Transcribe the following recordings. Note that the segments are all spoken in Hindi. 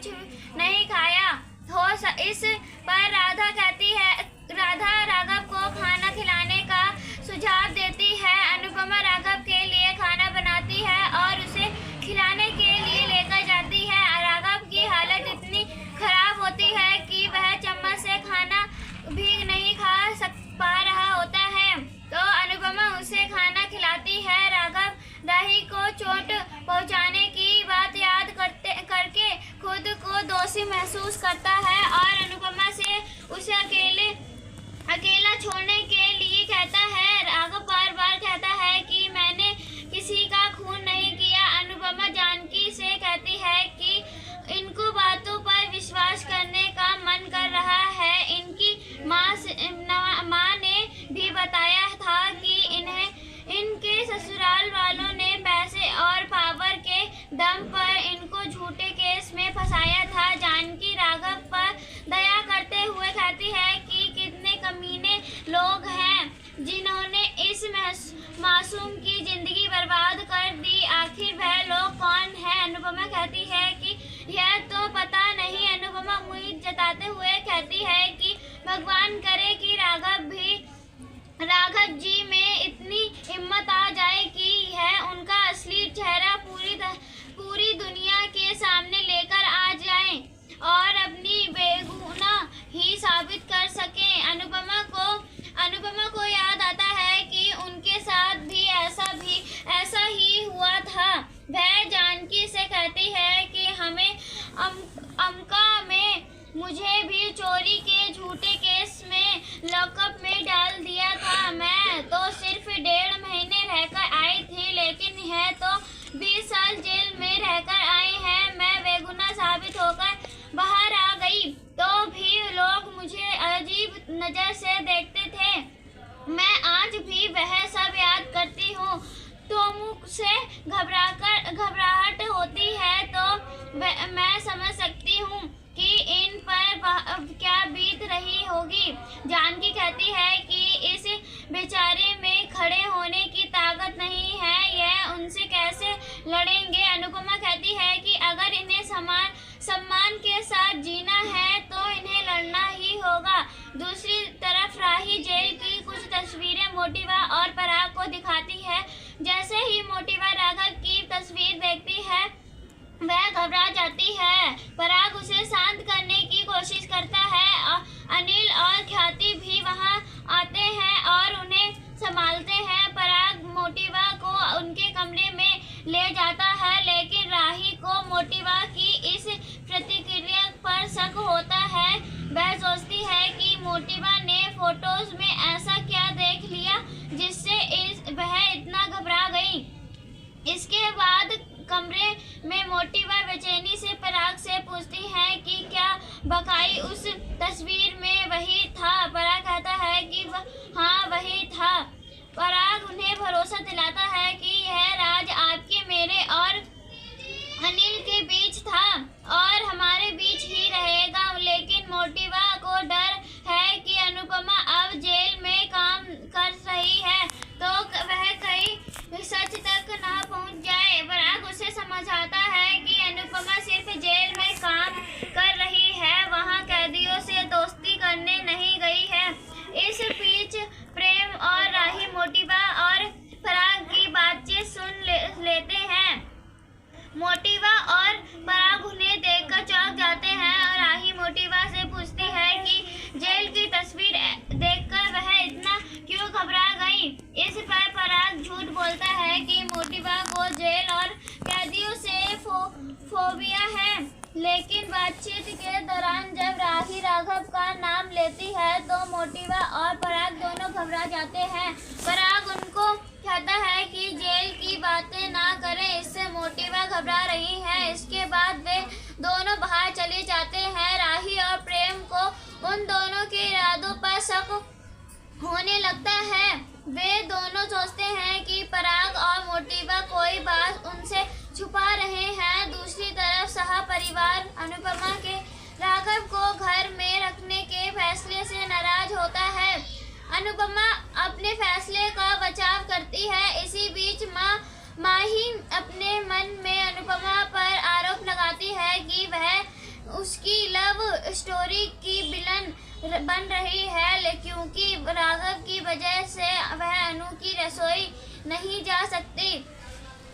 कुछ नहीं खाया हो। इस पर राधा राघव को खाना खिलाने का सुझाव देती है। अनुपमा राघव के लिए खाना बनाती है और उसे खिलाने के लिए लेकर जाती है। राघव की हालत इतनी खराब होती है कि वह चम्मच से खाना भी नहीं पा रहा होता है, तो अनुपमा उसे खाना खिलाती है। राघव राही को चोट पहुंचाने की बात याद करके खुद को दोषी महसूस करता है और अनुपमा से उसे अकेला छोड़ने के लिए कहता है। राघव बार बार कहता है कि मैंने किसी का खून नहीं किया। अनुपमा जानकी से कहती है कि इनको बातों पर विश्वास करने का मन कर रहा है। इनकी माँ ने भी बताया था कि इनके ससुराल वालों ने पैसे और पावर के दम पर इनको झूठे केस में फंसाया था। जानकी राघव पर दया करते हुए कहती है कि कितने कमीने लोग हैं जिन्होंने इस मासूम की जिंदगी बर्बाद कर दी। आखिर वह लोग कौन है? अनुपमा कहती है कि यह तो पता नहीं। अनुपमा उम्मीद जताते हुए कहती है कि भगवान करे कि राघव जी में इतनी हिम्मत आ जाए कि यह उनका असली चेहरा पूरी दुनिया के सामने लेकर आ जाए और अपनी बेगुनाह ही साबित कर सके। अनुपमा को याद आता है कि उनके साथ भी ऐसा ही हुआ था। वह जानकी से कहती है कि हमें अमका में मुझे भी चोरी के झूठे केस में लॉकअप में डाल दिया था। मैं तो सिर्फ 1.5 महीने रहकर आई थी, लेकिन यह तो 20 साल जेल में रहकर आई है। मैं बेगुनाह साबित होकर बाहर आ गई तो भी लोग मुझे अजीब नजर से देखते थे। मैं आज भी वह सब याद करती हूँ तो मुझसे घबराहट होती है, तो मैं समझ सकती हूँ कि इन पर क्या बीत रही होगी। जानकी कहती है कि इस बेचारे में खड़े होने की ताकत नहीं है, यह उनसे कैसे लड़ेंगे। अनुपमा कहती है कि अगर इन्हें सम्मान के साथ जीना है तो इन्हें लड़ना ही होगा। दूसरी तरफ राही जेल की कुछ तस्वीरें मोटिवा और पराग को दिखाती है। जैसे ही मोटिवा राघव की तस्वीर देखती है वह घबरा जाती है। पराग उसे शांत करने की कोशिश करता है। अनिल और ख्याति भी वहां आते हैं और उन्हें संभालते हैं। पराग मोटिवा को उनके कमरे में ले जाता है, लेकिन राही को मोटिवा की इस प्रतिक्रिया पर शक होता है। वह सोचती है कि मोटिवा ने फोटोज में ऐसा क्या देख लिया जिससे वह इतना घबरा गई। इसके बाद कमरे में मोटिवा बेचैनी से पराग से पूछती है कि क्या बकाई उस तस्वीर में वही था। पराग कहता है कि हाँ वही था। पराग उन्हें भरोसा दिलाता है कि यह राज आपके, मेरे और अनिल के बीच था और हमारे बीच ही रहेगा। लेकिन मोटिवा को डर है कि अनुपमा अब जेल में काम कर रही है तो वह कहीं सच तक ना पहुंच जाए। पराग उसे समझाता है कि अनुपमा सिर्फ जेल में काम कर रही है, वहां कैदियों से दोस्ती करने नहीं गई है। इस बीच प्रेम और राही मोटिवा और पराग की बातचीत सुन लेते हैं। मोटिवा और पराग उन्हें देखकर चौंक जाते हैं और राही मोटिवा से पूछती है कि जेल की तस्वीर देखकर वह इतना क्यों घबरा गई। इस पर पराग झूठ बोलता है कि मोटिवा को जेल और कैदियों से फोबिया है, लेकिन बातचीत के दौरान जब राही राघव का नाम लेती है तो मोटिवा और पराग दोनों घबरा जाते हैं। पराग उनको कहता है कि जेल की बातें ना करें, इससे मोटिवा घबरा रही है। इसके बाद वे दोनों बाहर चले जाते हैं। राही और प्रेम को उन दोनों के इरादों पर शक होने लगता है। वे दोनों सोचते हैं कि पराग और मोटिवा कोई बात उनसे छुपा रहे हैं। दूसरी तरफ सह परिवार अनुपमा के राघव को घर में रखने के फैसले से नाराज होता है। अनुपमा अपने फैसले का बचाव करती है। इसी बीच माही अपने मन में अनुपमा पर आरोप लगाती है कि वह स्टोरी की विलन बन रही है, क्योंकि राघव की वजह से वह अनु की रसोई नहीं जा सकती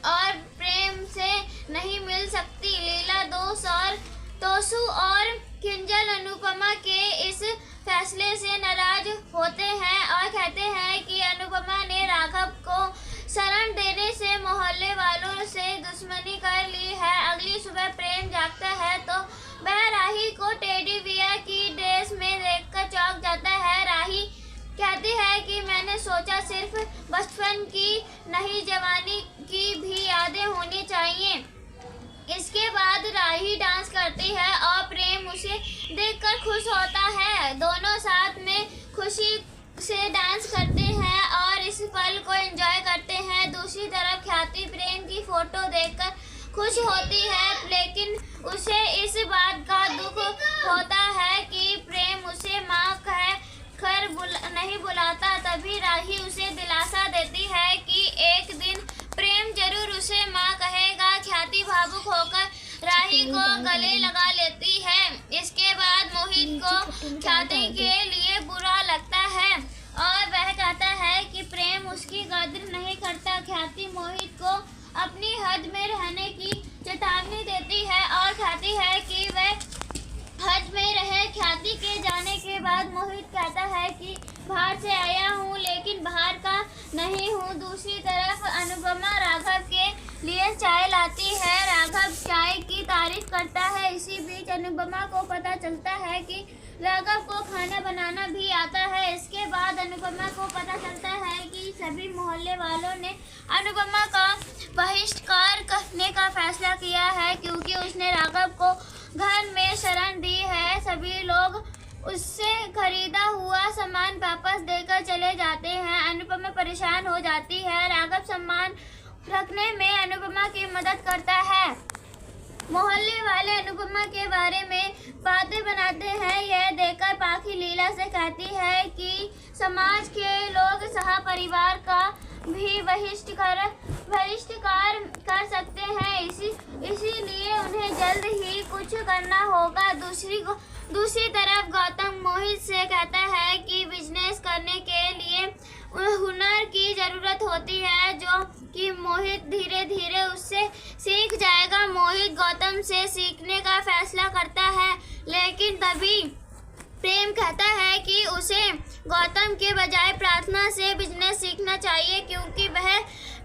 और प्रेम से नहीं मिल सकती। लीला तोसू और किंजल अनुपमा के इस फैसले से नाराज होते हैं और कहते हैं कि अनुपमा ने राघव को शरण देने से मोहल्ले वालों से दुश्मनी कर ली है। अगली सुबह प्रेम जागता है तो वह राही को टेडी बियर की ड्रेस में देखकर चौंक जाता है। राही कहती है कि मैंने सोचा सिर्फ बचपन की नहीं, जवानी की भी यादें होनी चाहिए। इसके बाद राही डांस करती है और प्रेम उसे देखकर खुश होता है। दोनों साथ में खुशी से डांस करते हैं और इस पल को एंजॉय करते हैं। दूसरी तरफ ख्याति प्रेम की फोटो देखकर खुश होती है, लेकिन उसे इस बात का दुख होता है कि प्रेम उसे माँ कहकर नहीं बुलाता। तभी राही उसे दिलासा देती है कि एक दिन प्रेम जरूर उसे माँ कहेगा। ख्याति भावुक होकर राही को गले लगा लेती है। इसके बाद मोहित को ख्याति के लिए बुरा लगता है और वह कहता है कि प्रेम उसकी कदर नहीं करता। ख्याति मोहित को अपनी हद में रहने की चेतावनी देती है और कहती है कि वह हद में रहे। ख्याति के जाने के बाद मोहित कहता है कि बाहर से आया हूँ लेकिन बाहर का नहीं हूँ। दूसरी तरफ अनुपमा राघव के लिए चाय लाती है। राघव चाय की तारीफ करता है। इसी बीच अनुपमा को पता चलता है कि राघव को खाना बनाना भी आता है। इसके बाद अनुपमा को पता चलता है कि सभी मोहल्ले वालों ने अनुपमा का बहिष्कार करने का फैसला किया है, क्योंकि उसने राघव को घर में शरण दी है। सभी लोग उससे खरीदा हुआ सामान वापस देकर चले जाते हैं। अनुपमा परेशान हो जाती है। राघव सामान रखने में अनुपमा की मदद करता है। मोहल्ले वाले अनुपमा के बारे में बातें बनाते हैं। यह देखकर पाखी लीला से कहती है कि समाज के लोग सह परिवार का भी बहिष्कार कर सकते हैं, इसीलिए उन्हें जल्द ही कुछ करना होगा। दूसरी तरफ गौतम मोहित से कहता है कि बिजनेस करने के लिए हुनर की ज़रूरत होती है, जो कि मोहित धीरे धीरे उससे सीख जाएगा। मोहित गौतम से सीखने का फैसला करता है, लेकिन तभी प्रेम कहता है कि उसे गौतम के बजाय प्रार्थना से बिजनेस सीखना चाहिए, क्योंकि वह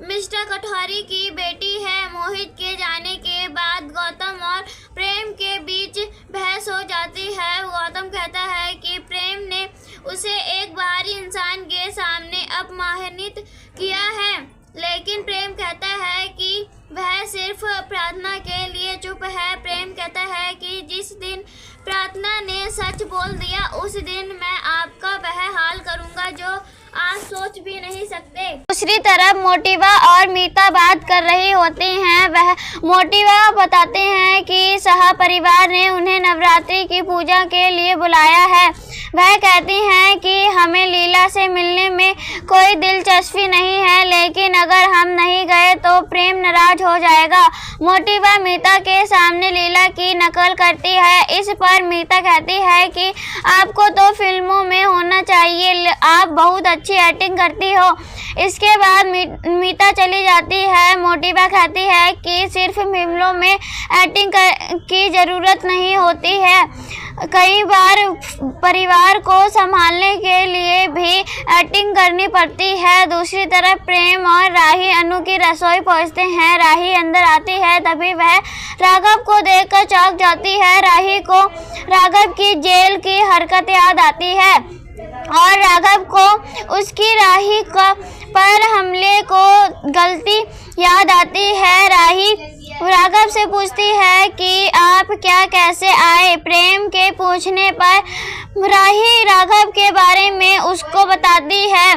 मिस्टर कटोरी की बेटी है। मोहित के जाने के बाद गौतम और प्रेम के बीच बहस हो जाती है। गौतम कहता है कि प्रेम ने उसे एक बाहरी इंसान के सामने अपमानित किया है, लेकिन प्रेम कहता है कि वह सिर्फ प्रार्थना के लिए चुप है। प्रेम कहता है कि जिस दिन प्रार्थना ने सच बोल दिया उस दिन मैं आपका वह हाल करूंगा जो आप सोच भी नहीं सकते। दूसरी तरफ मोटिवा और मीता बात कर रही होती हैं। वह मोटिवा बताते हैं कि सह परिवार ने उन्हें नवरात्रि की पूजा के लिए बुलाया है। वह कहती हैं कि हमें लीला से मिलने में कोई दिलचस्पी नहीं है, लेकिन अगर हम नहीं गए तो प्रेम नाराज हो जाएगा। मोटिवा मीता के सामने लीला की नकल करती है। इस पर मीता कहती है कि आपको तो फिल्मों में होना चाहिए, आप बहुत अच्छी एक्टिंग करती हो। इसके बाद मीता चली जाती है। मोटिवा कहती है कि सिर्फ फिल्मों में एक्टिंग की ज़रूरत नहीं होती है, कई बार परिवार को संभालने के लिए भी एक्टिंग करनी पड़ती है। दूसरी तरफ प्रेम और राही अनु की रसोई पहुंचते हैं। राही अंदर आती है, तभी वह राघव को देखकर चौंक जाती है। राही को राघव की जेल की हरकत याद आती है और राघव को उसकी राही पर हमले को गलती याद आती है। राही राघव से पूछती है कि आप क्या कैसे आए। प्रेम के पूछने पर राही राघव के बारे में उसको बताती है।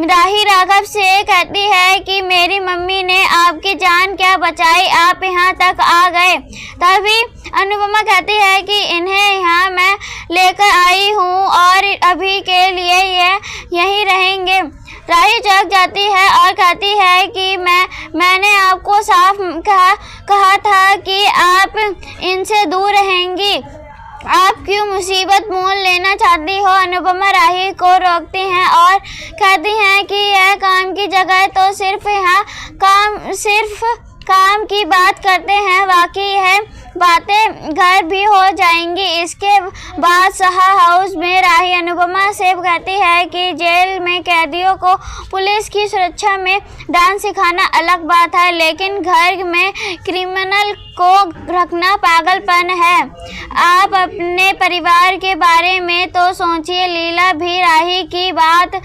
राही राघव से कहती है कि मेरी मम्मी ने आपकी जान क्या बचाई, आप यहाँ तक आ गए। तभी अनुपमा कहती है कि इन्हें यहाँ मैं लेकर आई हूँ और अभी के लिए ये यहीं रहेंगे। राही चौंक जाती है और कहती है कि मैंने आपको साफ कहा था कि आप इनसे दूर रहेंगी। आप क्यों मुसीबत मोल लेना चाहती हो? अनुपमा राही को रोकती हैं और कहती हैं कि यह काम की जगह तो सिर्फ काम की बात करते हैं, बाकी है बातें घर भी हो जाएंगी। इसके बाद सहा हाउस में राही अनुपमा से कहती है कि जेल में कैदियों को पुलिस की सुरक्षा में डांस सिखाना अलग बात है, लेकिन घर में क्रिमिनल को रखना पागलपन है। आप अपने परिवार के बारे में तो सोचिए। लीला भी राही की बात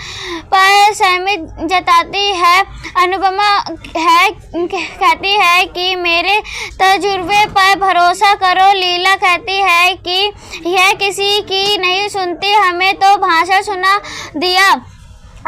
पर सहमति जताती है। अनुपमा कहती है कि मेरे तजुर्बे पर भरोसा करो। लीला कहती है कि यह किसी की नहीं सुनती, हमें तो भाषण सुना दिया,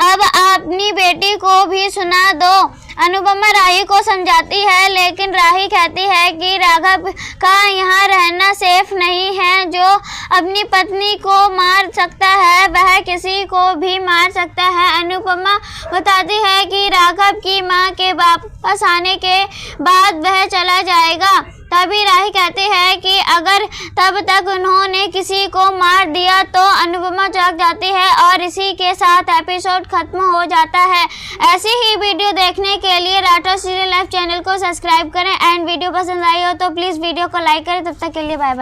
अब अपनी बेटी को भी सुना दो। अनुपमा राही को समझाती है, लेकिन राही कहती है कि राघव का यहाँ रहना सेफ नहीं है। जो अपनी पत्नी को मार सकता है वह किसी को भी मार सकता है। अनुपमा बताती है कि राघव की मां के वापस आने के बाद वह चला जाएगा। तभी राही कहती है कि अगर तब तक उन्होंने किसी को मार दिया तो अनुपमा चौंक जाती है और इसी के साथ एपिसोड खत्म हो जाता है। ऐसी ही वीडियो देखने के लिए राठौर सीरियल लाइव चैनल को सब्सक्राइब करें एंड वीडियो पसंद आई हो तो प्लीज़ वीडियो को लाइक करें। तब तक के लिए बाय बाय।